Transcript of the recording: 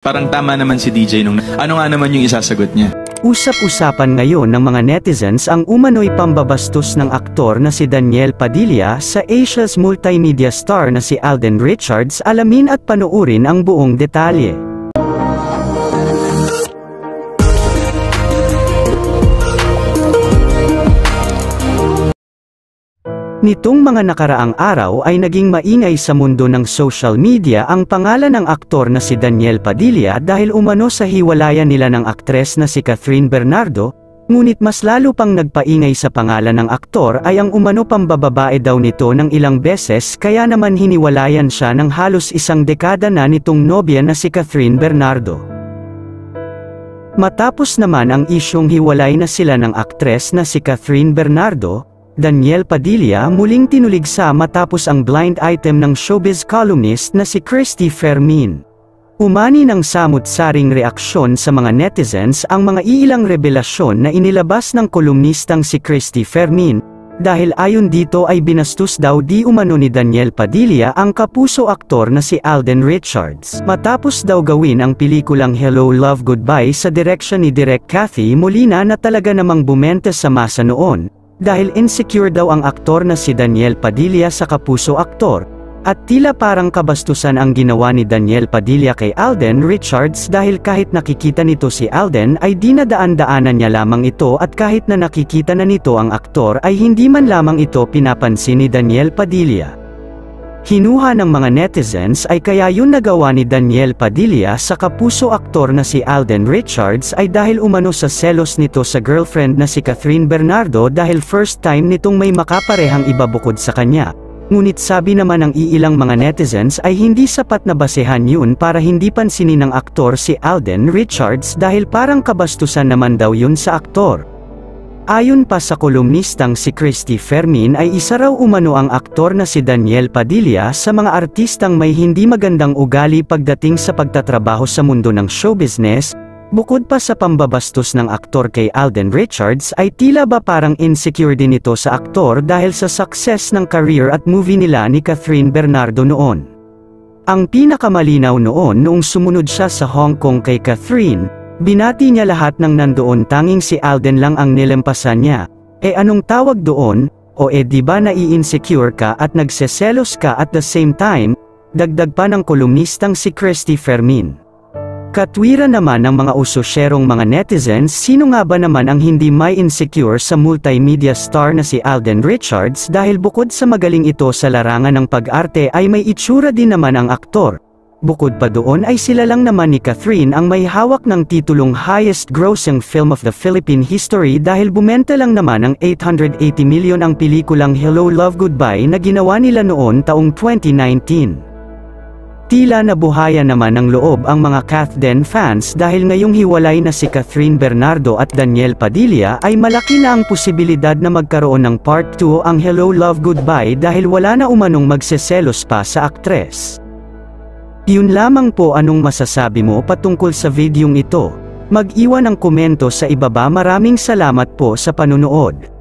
Parang tama naman si DJ nung ano nga naman yung isasagot niya. Usap-usapan ngayon ng mga netizens ang umano'y pambabastos ng aktor na si Daniel Padilla sa Asia's multimedia star na si Alden Richards. Alamin at panoorin ang buong detalye. Nitong mga nakaraang araw ay naging maingay sa mundo ng social media ang pangalan ng aktor na si Daniel Padilla dahil umano sa hiwalayan nila ng aktres na si Catherine Bernardo, ngunit mas lalo pang nagpaingay sa pangalan ng aktor ay ang umano pambababae daw nito ng ilang beses kaya naman hiniwalayan siya ng halos isang dekada na nitong nobya na si Catherine Bernardo. Matapos naman ang isyong hiwalay na sila ng aktres na si Catherine Bernardo, Daniel Padilla muling tinuligsa matapos ang blind item ng showbiz columnist na si Christy Fermin. Umani ng samut-saring reaksyon sa mga netizens ang mga iilang revelasyon na inilabas ng kolumnistang si Christy Fermin, dahil ayon dito ay binastos daw di umano ni Daniel Padilla ang kapuso aktor na si Alden Richards. Matapos daw gawin ang pelikulang Hello Love Goodbye sa direksyon ni Direk Cathy Molina na talaga namang bumente sa masa noon, dahil insecure daw ang aktor na si Daniel Padilla sa kapuso aktor, at tila parang kabastusan ang ginawa ni Daniel Padilla kay Alden Richards dahil kahit nakikita nito si Alden ay dinadaan-daanan niya lamang ito at kahit na nakikita na nito ang aktor ay hindi man lamang ito pinapansin ni Daniel Padilla. Hinuha ng mga netizens ay kaya yun nagawa ni Daniel Padilla sa kapuso aktor na si Alden Richards ay dahil umano sa selos nito sa girlfriend na si Catherine Bernardo dahil first time nitong may makaparehang iba bukod sa kanya. Ngunit sabi naman ng iilang mga netizens ay hindi sapat na basehan yun para hindi pansinin ng aktor si Alden Richards dahil parang kabastusan naman daw yun sa aktor. Ayon pa sa kolumnistang si Christy Fermin ay isa raw umano ang aktor na si Daniel Padilla sa mga artistang may hindi magandang ugali pagdating sa pagtatrabaho sa mundo ng show business. Bukod pa sa pambabastos ng aktor kay Alden Richards ay tila ba parang insecure din ito sa aktor dahil sa success ng career at movie nila ni Catherine Bernardo noon. Ang pinakamalinaw noong sumunod siya sa Hong Kong kay Catherine, binati niya lahat ng nandoon tanging si Alden lang ang nilempasan niya. Anong tawag doon? Di ba nai-insecure ka at nagseselos ka at the same time? Dagdag pa ng kolumnistang si Christy Fermin. Katwiran naman ng mga usosyerong mga netizens, sino nga ba naman ang hindi may insecure sa multimedia star na si Alden Richards dahil bukod sa magaling ito sa larangan ng pag-arte ay may itsura din naman ang aktor. Bukod pa doon ay sila lang naman ni Catherine ang may hawak ng titulong highest grossing film of the Philippine history dahil bumenta lang naman ng 880 million ang pelikulang Hello Love Goodbye na ginawa nila noon taong 2019. Tila nabuhayan naman ng loob ang mga Kathden fans dahil ngayong hiwalay na si Catherine Bernardo at Daniel Padilla ay malaki na ang posibilidad na magkaroon ng part 2 ang Hello Love Goodbye dahil wala na umanong magseselos pa sa aktres. Yun lamang po, anong masasabi mo patungkol sa videong ito? Mag-iwan ng komento sa ibaba. Maraming salamat po sa panunood.